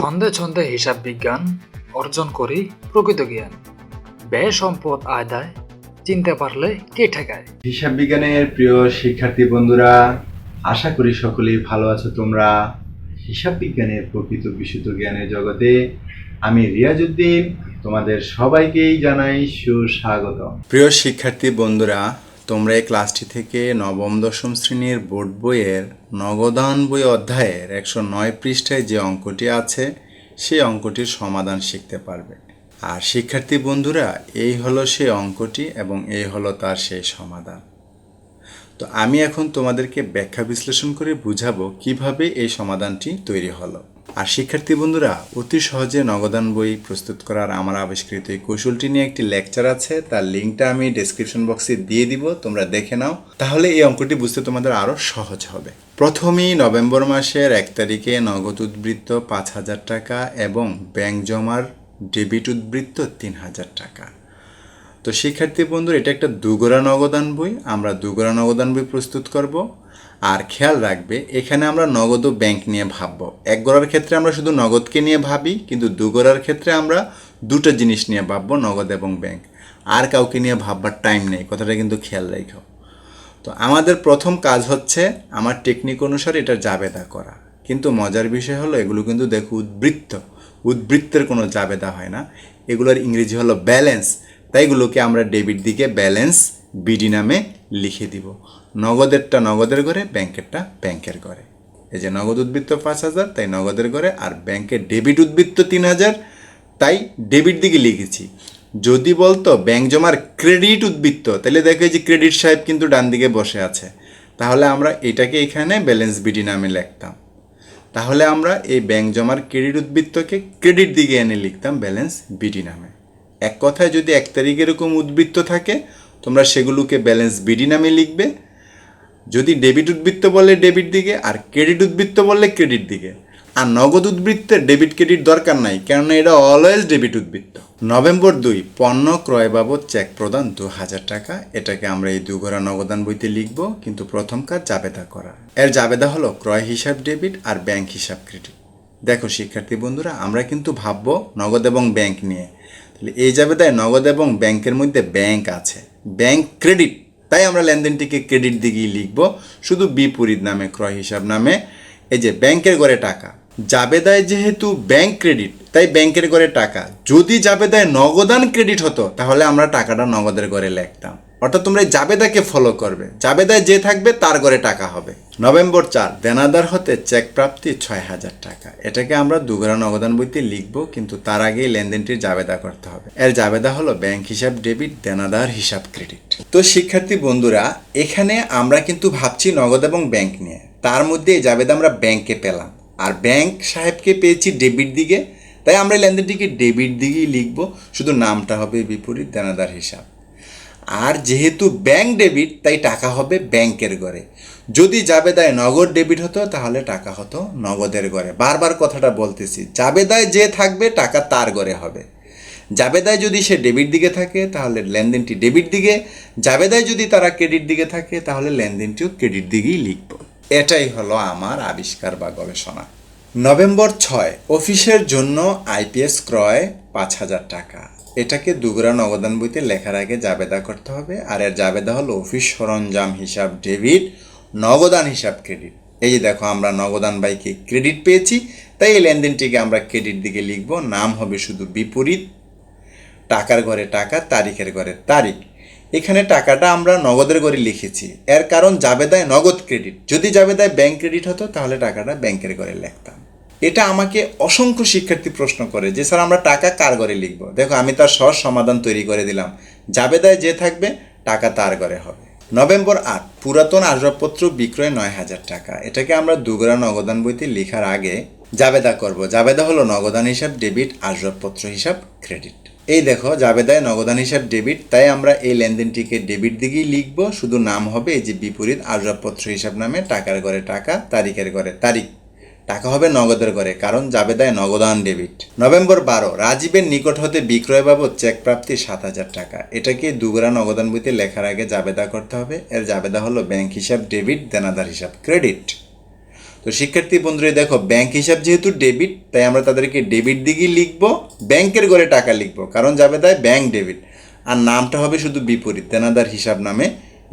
ছন্দে ছন্দে হিসাব বিজ্ঞান অর্জন করি প্রকৃত জ্ঞান। ব্যয় সম্পদ আদায় চিনতে পারলে কে ঠেকায়। হিসাব বিজ্ঞানের প্রিয় শিক্ষার্থী বন্ধুরা, আশা করি সকলেই ভালো আছো তোমরা। হিসাব বিজ্ঞানের প্রকৃত বিশুদ্ধ জ্ঞানের জগতে আমি রিয়াজউদ্দিন তোমাদের সবাইকেই জানাই সুস্বাগত। প্রিয় শিক্ষার্থী বন্ধুরা, তোমরা এই ক্লাসটি থেকে নবম দশম শ্রেণীর বোর্ড বইয়ের নগদান বই অধ্যায়ের 109 পৃষ্ঠায় যে অঙ্কটি আছে সেই অঙ্কটির সমাধান শিখতে পারবে। আর শিক্ষার্থী বন্ধুরা, এই হলো সেই অঙ্কটি এবং এই হলো তার সেই সমাধান। তো আমি এখন তোমাদেরকে ব্যাখ্যা বিশ্লেষণ করে বুঝাবো কিভাবে এই সমাধানটি তৈরি হলো। আর শিক্ষার্থী বন্ধুরা, অতি সহজে নগদান বই প্রস্তুত করার আমার আবিষ্কৃত এই কৌশলটি নিয়ে একটি লেকচার আছে, তার লিঙ্কটা আমি ডেসক্রিপশন বক্সে দিয়ে দিব, তোমরা দেখে নাও, তাহলে এই অঙ্কটি বুঝতে তোমাদের আরও সহজ হবে। প্রথমেই নভেম্বর মাসের 1 তারিখে নগদ উদ্বৃত্ত 5,000 টাকা এবং ব্যাংক জমার ডেবিট উদ্বৃত্ত 3,000 টাকা। তো শিক্ষার্থী বন্ধুরা, এটা একটা দুগোড়া নগদান বই, আমরা দুগোড়া নগদান বই প্রস্তুত করব। আর খেয়াল রাখবে, এখানে আমরা নগদ ও ব্যাংক নিয়ে ভাববো। এক গোড়ার ক্ষেত্রে আমরা শুধু নগদকে নিয়ে ভাবি, কিন্তু দুগোড়ার ক্ষেত্রে আমরা দুটো জিনিস নিয়ে ভাববো, নগদ এবং ব্যাংক। আর কাউকে নিয়ে ভাববার টাইম নেই, কথাটা কিন্তু খেয়াল রাখো। তো আমাদের প্রথম কাজ হচ্ছে আমার টেকনিক অনুসারে এটার জাবেদা করা। কিন্তু মজার বিষয় হলো, এগুলো কিন্তু দেখো উদ্বৃত্তের কোনো জাবেদা হয় না, এগুলোর ইংরেজি হলো ব্যালেন্স। তাই এগুলোকে আমরা ডেবিট দিকে ব্যালেন্স বিডি নামে লিখে দিব। নগদেরটা নগদের ঘরে, ব্যাংকেরটা ব্যাংকের ঘরে। এই যে নগদ উদ্বৃত্ত 5,000, তাই নগদের ঘরে, আর ব্যাংকের ডেবিট উদ্বৃত্ত 3,000, তাই ডেবিট দিকে লিখেছি। যদি বলতো ব্যাংক জমার ক্রেডিট উদ্বৃত্ত, তাহলে দেখো যে ক্রেডিট সাহেব কিন্তু ডান দিকে বসে আছে, তাহলে আমরা এটাকে এখানে ব্যালেন্স বিডি নামে লিখতাম। তাহলে আমরা এই ব্যাংক জমার ক্রেডিট উদ্বৃত্তকে ক্রেডিট দিকে এনে লিখতাম ব্যালেন্স বিডি নামে। এক কথায়, যদি 1 তারিখ এরকম উদ্বৃত্ত থাকে, তোমরা সেগুলোকে ব্যালেন্স বিডি নামে লিখবে। যদি ডেবিট উদ্বৃত্ত বললে ডেবিট দিকে, আর ক্রেডিট উদ্বৃত্ত বললে ক্রেডিট দিকে। আর নগদ উদ্বৃত্তের ডেবিট ক্রেডিট দরকার নাই, কেননা এটা অলওয়েজ ডেবিট উদ্বৃত্ত। নভেম্বর 2, পণ্য ক্রয় বাবদ চেক প্রদান 2,000 টাকা। এটাকে আমরা এই দুগোড়া নগদান বইতে লিখব, কিন্তু প্রথম কাজ জাবেদা করা। এর জাবেদা হলো ক্রয় হিসাব ডেবিট আর ব্যাংক হিসাব ক্রেডিট। দেখো শিক্ষার্থী বন্ধুরা, আমরা কিন্তু ভাববো নগদ এবং ব্যাংক নিয়ে। এই জাবেদায় নগদ এবং ব্যাংকের মধ্যে ব্যাংক আছে, ব্যাংক ক্রেডিট, তাই আমরা লেনদেনটিকে ক্রেডিট দিকেই লিখব, শুধু বিপরীত নামে, ক্রয় হিসাব নামে। এই যে ব্যাংকের ঘরে টাকা, জাবেদায় যেহেতু ব্যাংক ক্রেডিট, তাই ব্যাংকের ঘরে টাকা। যদি জাবেদায় নগদান ক্রেডিট হতো, তাহলে আমরা টাকাটা নগদের ঘরে লিখতাম। অর্থাৎ তোমরা জাবেদাকে ফলো করবে, জাবেদায় যে থাকবে তার ঘরে টাকা হবে। নভেম্বর 4, দেনাদার হতে চেক প্রাপ্তি 6,000 টাকা। এটাকে আমরা দুগোড়া নগদান বইতে লিখব, কিন্তু তার আগেই লেনদেনটির জাবেদা করতে হবে। এর জাবেদা হলো ব্যাংক হিসাব ডেবিট, দেনাদার হিসাব ক্রেডিট। তো শিক্ষার্থী বন্ধুরা, এখানে আমরা কিন্তু ভাবছি নগদ এবং ব্যাংক নিয়ে, তার মধ্যে এই জাবেদা আমরা ব্যাংকে পেলাম, আর ব্যাংক সাহেবকে পেয়েছি ডেবিট দিকে, তাই আমরা লেনদেনটিকে ডেবিট দিকেই লিখব, শুধু নামটা হবে বিপরীত, দেনাদার হিসাব। আর যেহেতু ব্যাংক ডেবিট, তাই টাকা হবে ব্যাংকের ঘরে। যদি জাবেদায় নগদ ডেবিট হতো, তাহলে টাকা হতো নগদের ঘরে। বারবার কথাটা বলতেছি, জাবেদায় যে থাকবে টাকা তার ঘরে হবে। জাবেদায় যদি সে ডেবিট দিকে থাকে, তাহলে লেনদেনটি ডেবিট দিকে। জাবেদায় যদি তারা ক্রেডিট দিকে থাকে, তাহলে লেনদেনটিও ক্রেডিট দিকেই লিখব। এটাই হলো আমার আবিষ্কার বা গবেষণা। নভেম্বর 6, অফিসের জন্য আইপিএস ক্রয় 5,000 টাকা। এটাকে দুগোড়া নগদান বইতে লেখার আগে জাবেদা করতে হবে, আর এর জাবেদা হলো অফিস সরঞ্জাম হিসাব ডেবিট, নগদান হিসাব ক্রেডিট। এই যে দেখো, আমরা নগদান বাইকে ক্রেডিট পেয়েছি, তাই এই লেনদেনটিকে আমরা ক্রেডিট দিকে লিখব। নাম হবে শুধু বিপরীত, টাকার ঘরে টাকা, তারিখের ঘরে তারিখ। এখানে টাকাটা আমরা নগদের ঘরে লিখেছি, এর কারণ জাবেদায় নগদ ক্রেডিট। যদি জাবেদায় ব্যাংক ক্রেডিট হতো, তাহলে টাকাটা ব্যাংকের ঘরে লিখতাম। এটা আমাকে অসংখ্য শিক্ষার্থী প্রশ্ন করে যে স্যার, আমরা টাকা কার ঘরে লিখব? দেখো, আমি তার সহজ সমাধান তৈরি করে দিলাম। জাবেদায় যে থাকবে টাকা তার ঘরে হবে। নভেম্বর 8, পুরাতন আসবাবপত্র বিক্রয় 9,000 টাকা। এটাকে আমরা দুগোড়া নগদান বইতে লেখার আগে জাবেদা করব। জাবেদা হলো নগদান হিসাব ডেবিট, আসবাবপত্র হিসাব ক্রেডিট। এই দেখো, জাবেদায় নগদান হিসাব ডেবিট, তাই আমরা এই লেনদেনটিকে ডেবিট দিকেই লিখব, শুধু নাম হবে এই যে বিপরীত, আসবাবপত্র হিসাব নামে, টাকার ঘরে টাকা, তারিখের ঘরে তারিখ। টাকা হবে নগদের ঘরে, কারণ জাবেদায় নগদান ডেবিট। নভেম্বর 12, রাজীবের নিকট হতে বিক্রয় বাবদ চেক প্রাপ্তি 7,000 টাকা। এটাকে দুগোড়া নগদান বইতে লেখার আগে জাবেদা করতে হবে। এর জাবেদা হলো ব্যাংক হিসাব ডেবিট, দেনাদার হিসাব ক্রেডিট। তো শিক্ষার্থী বন্ধুরা দেখো, ব্যাংক হিসাব যেহেতু ডেবিট, তাই আমরা তাদেরকে ডেবিট দিকেই লিখবো, ব্যাংকের ঘরে টাকা লিখবো, কারণ জাবেদায় ব্যাংক ডেবিট, আর নামটা হবে শুধু বিপরীত, দেনাদার হিসাব নামে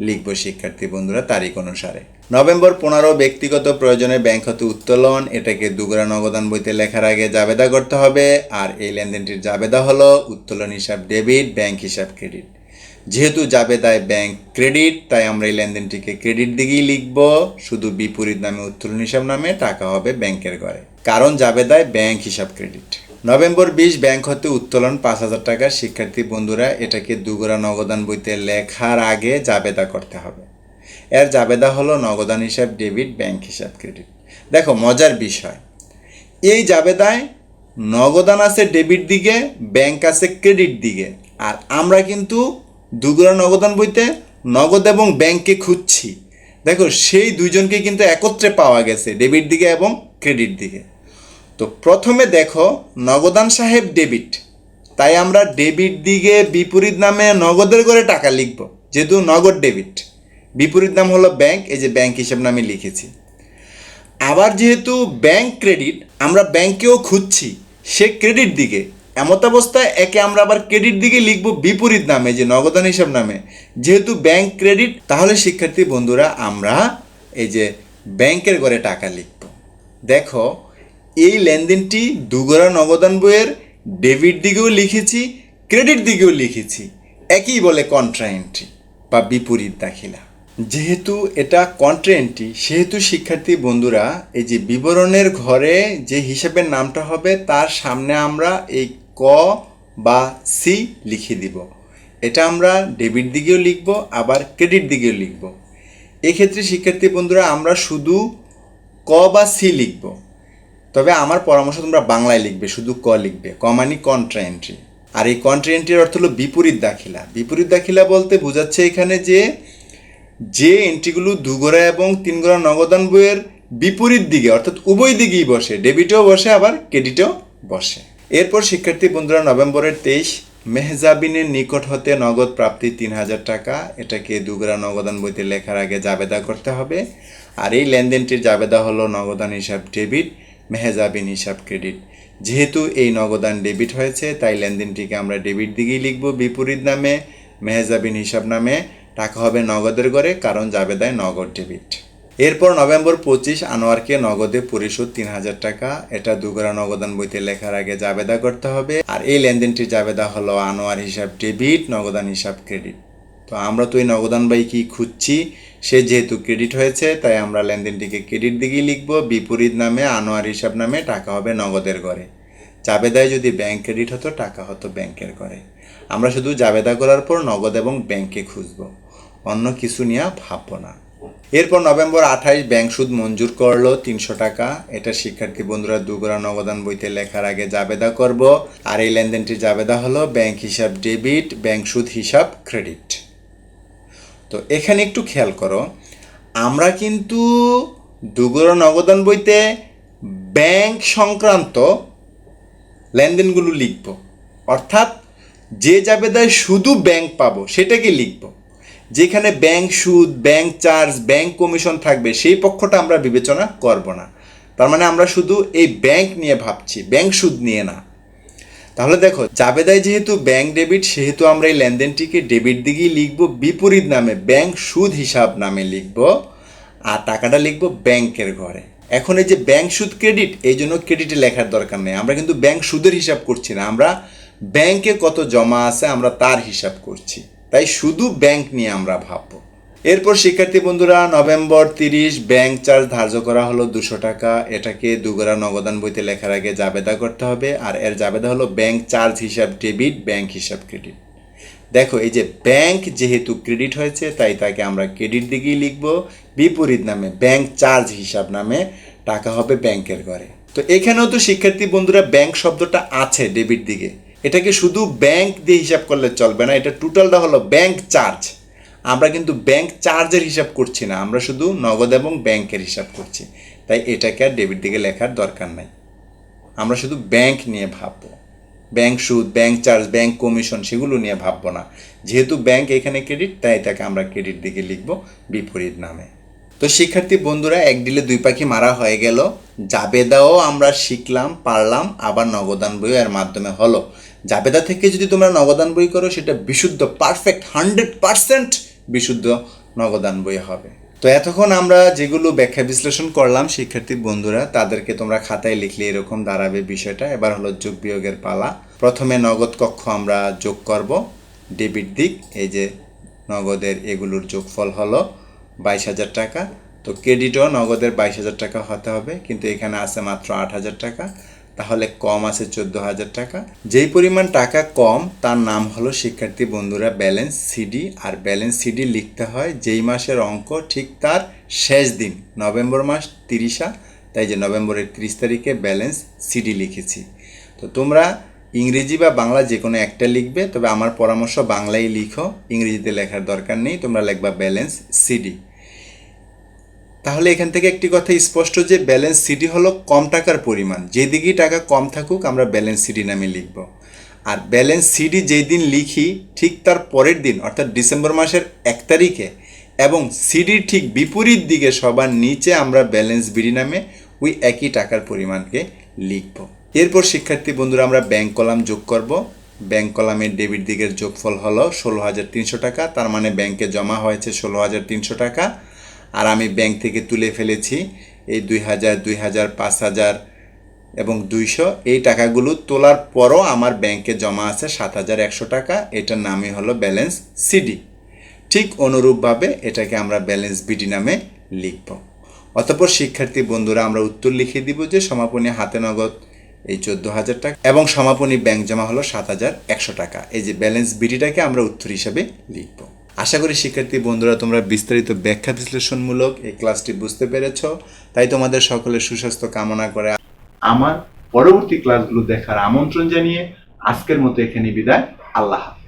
লিখবো শিক্ষার্থী বন্ধুরা তারিখ অনুসারে। নভেম্বর 15 ব্যক্তিগত প্রয়োজনে ব্যাংক হতে উত্তোলন, এটাকে দুগরা নগদান বইতে লেখার আগে জাবেদা করতে হবে। আর এই লেনদেনটির জাবেদা হলো উত্তোলন হিসাব ডেবিট, ব্যাংক হিসাব ক্রেডিট। যেহেতু জাবেদায় ব্যাংক ক্রেডিট, তাই আমরা এই লেনদেনটিকে ক্রেডিট দিকেই লিখব, শুধু বিপরীত নামে উত্তোলন হিসাব নামে টাকা হবে ব্যাংকের ঘরে, কারণ জাবেদায় ব্যাংক হিসাব ক্রেডিট। নভেম্বর 20 ব্যাংক হতে উত্তোলন 5,000 টাকা। শিক্ষার্থী বন্ধুরা এটাকে দুগরা নগদান বইতে লেখার আগে জাবেদা করতে হবে। এর জাবেদা হলো নগদান হিসাব ডেবিট, ব্যাংক হিসাব ক্রেডিট। দেখো মজার বিষয়, এই জাবেদায় নগদান আছে ডেবিট দিকে, ব্যাংক আছে ক্রেডিট দিকে, আর আমরা কিন্তু দুগরা নগদান বইতে নগদ এবং ব্যাংকে খুঁজছি। দেখো সেই দুইজনকে কিন্তু একত্রে পাওয়া গেছে, ডেবিট দিকে এবং ক্রেডিট দিকে। তো প্রথমে দেখো নগদান সাহেব ডেবিট, তাই আমরা ডেবিট দিকে বিপরীত নামে নগদের করে টাকা লিখব, যেহেতু নগদ ডেবিট, বিপরীত নাম হলো ব্যাংক, এই যে ব্যাংক হিসাব নামে লিখেছি। আবার যেহেতু ব্যাংক ক্রেডিট, আমরা ব্যাংকেও খুঁজছি সে ক্রেডিট দিকে, এমত অবস্থায় একে আমরা আবার ক্রেডিট দিকে লিখব বিপরীত নামে, যে নগদান হিসাব নামে। যেহেতু ব্যাংক ক্রেডিট, তাহলে শিক্ষার্থী বন্ধুরা আমরা এই যে ব্যাংকের ঘরে টাকা লিখব। দেখো এই লেনদেনটি দুগরা নগদান বইয়ের ডেবিট দিকেও লিখেছি, ক্রেডিট দিকেও লিখেছি, একই বলে কন্ট্রা এন্ট্রি বা বিপরীত দাখিলা। যেহেতু এটা কন্ট্রা এন্ট্রি, সেহেতু শিক্ষার্থী বন্ধুরা এই যে বিবরণের ঘরে যে হিসাবের নামটা হবে তার সামনে আমরা এই ক বা সি লিখে দিব। এটা আমরা ডেবিট দিকেও লিখব, আবার ক্রেডিট দিকেও লিখব। এক্ষেত্রে শিক্ষার্থী বন্ধুরা আমরা শুধু ক বা সি লিখব, তবে আমার পরামর্শ তোমরা বাংলায় লিখবে, শুধু ক লিখবে। ক মানে কন্ট্রা এন্ট্রি, আর এই কন্ট্রা এন্ট্রির অর্থ হলো বিপরীত দাখিলা। বিপরীত দাখিলা বলতে বোঝাচ্ছে এখানে যে এন্ট্রিগুলো দুগরা এবং তিনগরা নগদান বইয়ের বিপরীত দিকে, অর্থাৎ উভয় দিকেই বসে, ডেবিটেও বসে আবার ক্রেডিটেও বসে। এরপর শিক্ষার্থী বন্ধুরা নভেম্বরের 23 মেহজাবিনের নিকট হতে নগদ প্রাপ্তি 3,000 টাকা, এটাকে দুগরা নগদান বইতে লেখার আগে জাবেদা করতে হবে। আর এই লেনদেনটির জাবেদা হলো নগদান হিসাব ডেবিট, মেহজাবিন হিসাব ক্রেডিট। যেহেতু এই নগদান ডেবিট হয়েছে, তাই লেনদেনটিকে আমরা ডেবিট দিকেই লিখব বিপরীত নামে, মেহজাবিন হিসাব নামে টাকা হবে নগদের ঘরে, কারণ জাবেদায় নগদ ডেবিট। এরপর নভেম্বর 25 আনোয়ারকে নগদে পরিশোধ 3,000 টাকা, এটা দুগরা নগদান বইতে লেখার আগে জাবেদা করতে হবে। আর এই লেনদেনটির জাবেদা হলো আনোয়ার হিসাব ডেবিট, নগদান হিসাব ক্রেডিট। তো আমরা তো এই নগদান বাই কি খুঁজছি, সে যেহেতু ক্রেডিট হয়েছে, তাই আমরা লেনদেনটিকে ক্রেডিট দিকেই লিখব, বিপরীত নামে আনোয়ার হিসাব নামে টাকা হবে নগদের ঘরে। জাবেদায় যদি ব্যাংক ক্রেডিট হতো, টাকা হতো ব্যাংকের ঘরে। আমরা শুধু জাবেদা করার পর নগদ এবং ব্যাংকে খুঁজব, অন্য কিছু নিয়ে ভাববো না। এরপর নভেম্বর 28 ব্যাংক সুদ মঞ্জুর করলো 300 টাকা, এটা শিক্ষার্থী বন্ধুরা দুগরা নগদান বইতে লেখার আগে জাবেদা করব। আর এই লেনদেনটির জাবেদা হলো ব্যাংক হিসাব ডেবিট, ব্যাংক সুদ হিসাব ক্রেডিট। তো এখানে একটু খেয়াল করো, আমরা কিন্তু দুগরা নগদান বইতে ব্যাংক সংক্রান্ত লেনদেনগুলো লিখব, অর্থাৎ যে জাবেদায় শুধু ব্যাংক পাবো সেটাকে লিখব। যেখানে ব্যাংক সুদ, ব্যাংক চার্জ, ব্যাংক কমিশন থাকবে সেই পক্ষটা আমরা বিবেচনা করব না। তার মানে আমরা শুধু এই ব্যাংক নিয়ে ভাবছি, ব্যাংক সুদ নিয়ে না। তাহলে দেখো জাবেদায় যেহেতু ব্যাংক ডেবিট, সেহেতু আমরা এই লেনদেনটিকে ডেবিট দিকেই লিখব, বিপরীত নামে ব্যাংক সুদ হিসাব নামে লিখব, আর টাকাটা লিখব ব্যাংকের ঘরে। এখন এই যে ব্যাংক সুদ ক্রেডিট, এই জন্য ক্রেডিটে লেখার দরকার নেই, আমরা কিন্তু ব্যাংক সুদের হিসাব করছি না, আমরা ব্যাংকে কত জমা আছে আমরা তার হিসাব করছি, তাই শুধু ব্যাংক নিয়ে আমরা ভাববো। এরপর শিক্ষার্থী বন্ধুরা নভেম্বর 30 ব্যাংক চার্জ ধার্য করা হলো 200 টাকা, এটাকে দুগরা নগদান বইতে লেখার আগে জাবেদা করতে হবে। আর এর জাবেদা হলো ব্যাংক চার্জ হিসাব ডেবিট, ব্যাংক হিসাব ক্রেডিট। দেখো এই যে ব্যাংক যেহেতু ক্রেডিট হয়েছে, তাই তাকে আমরা ক্রেডিট দিকেই লিখব, বিপরীত নামে ব্যাংক চার্জ হিসাব নামে টাকা হবে ব্যাংকের ঘরে। তো এখানেও তো শিক্ষার্থী বন্ধুরা ব্যাংক শব্দটা আছে ডেবিট দিকে, এটাকে শুধু ব্যাংক দিয়ে হিসাব করলে চলবে না, এটা টোটালটা হলো ব্যাংক চার্জ। আমরা কিন্তু ব্যাংক চার্জের হিসাব করছি না, আমরা শুধু নগদ এবং ব্যাংকের হিসাব করছি, তাই এটাকে আর ডেবিট দিকে লেখার দরকার নাই। আমরা শুধু ব্যাংক নিয়ে ভাববো, ব্যাংক সুদ, ব্যাংক চার্জ, ব্যাংক কমিশন সেগুলো নিয়ে ভাববো না। যেহেতু ব্যাংক এখানে ক্রেডিট, তাই এটাকে আমরা ক্রেডিট দিকে লিখব বিপরীত নামে। তো শিক্ষার্থী বন্ধুরা, এক ডিলে দুই পাখি মারা হয়ে গেল। জাবেদাও আমরা শিখলাম, পারলাম, আবার নগদান বইও এর মাধ্যমে হলো। জাবেদা থেকে যদি তোমরা নগদান বই করো সেটা বিশুদ্ধ, পারফেক্ট 100% বিশুদ্ধ নগদান বই হবে। তো এতক্ষণ আমরা যেগুলো ব্যাখ্যা বিশ্লেষণ করলাম শিক্ষার্থী বন্ধুরা, তাদেরকে তোমরা খাতায় লিখলে এরকম দাঁড়াবে বিষয়টা। এবার হলো যোগ বিয়োগের পালা। প্রথমে নগদ কক্ষ আমরা যোগ করব, ডেবিট দিক, এই যে নগদের এগুলোর যোগফল হলো 22,000 টাকা। তো ক্রেডিটও নগদের 22,000 টাকা হতে হবে, কিন্তু এখানে আছে মাত্র 8,000 টাকা, তাহলে কম আছে 14,000 টাকা। যেই পরিমাণ টাকা কম তার নাম হলো শিক্ষার্থী বন্ধুরা ব্যালেন্স সিডি। আর ব্যালেন্স সিডি লিখতে হয় যেই মাসের অঙ্ক ঠিক তার শেষ দিন। নভেম্বর মাস 30, তাই যে নভেম্বরের 30 তারিখে ব্যালেন্স সিডি লিখেছি। তো তোমরা ইংরেজি বা বাংলা যে কোনো একটা লিখবে, তবে আমার পরামর্শ বাংলাই লিখো, ইংরেজিতে লেখার দরকার নেই, তোমরা লিখবা ব্যালেন্স সিডি। তাহলে এখান থেকে একটি কথা স্পষ্ট যে ব্যালেন্স সিডি হলো কম টাকার পরিমাণ। যেদিকেই টাকা কম থাকুক আমরা ব্যালেন্স সিডি নামে লিখব। আর ব্যালেন্স সিডি যেই দিন লিখি ঠিক তার পরের দিন অর্থাৎ ডিসেম্বর মাসের 1 তারিখে এবং সিডির ঠিক বিপরীত দিকে সবার নিচে আমরা ব্যালেন্স বিডি নামে ওই একই টাকার পরিমাণকে লিখব। এরপর শিক্ষার্থী বন্ধুরা আমরা ব্যাংক কলাম যোগ করব। ব্যাংক কলামের ডেবিট দিকের যোগফল হলো 16,300 টাকা, তার মানে ব্যাংকে জমা হয়েছে 16,300 টাকা। আর আমি ব্যাংক থেকে তুলে ফেলেছি এই 2,000, 2,000, 5,000 এবং 200। এই টাকাগুলো তোলার পরও আমার ব্যাংকে জমা আছে 7,100 টাকা। এটার নামই হলো ব্যালেন্স সিডি। ঠিক অনুরূপভাবে এটাকে আমরা ব্যালেন্স বিডি নামে লিখব। অতঃপর শিক্ষার্থী বন্ধুরা আমরা উত্তর লিখে দিব যে সমাপনী হাতে নগদ এই 14,000 টাকা এবং সমাপনী ব্যাংক জমা হলো 7,100 টাকা। এই যে ব্যালেন্স বিডিটাকে আমরা উত্তর হিসাবে লিখব। আশা করি শিক্ষার্থী বন্ধুরা তোমরা বিস্তারিত ব্যাখ্যা বিশ্লেষণমূলক এই ক্লাসটি বুঝতে পেরেছ। তাই তোমাদের সকলের সুস্বাস্থ্য কামনা করে আমার পরবর্তী ক্লাসগুলো দেখার আমন্ত্রণ জানিয়ে আজকের মতো এখানে বিদায়। আল্লাহ হাফেজ।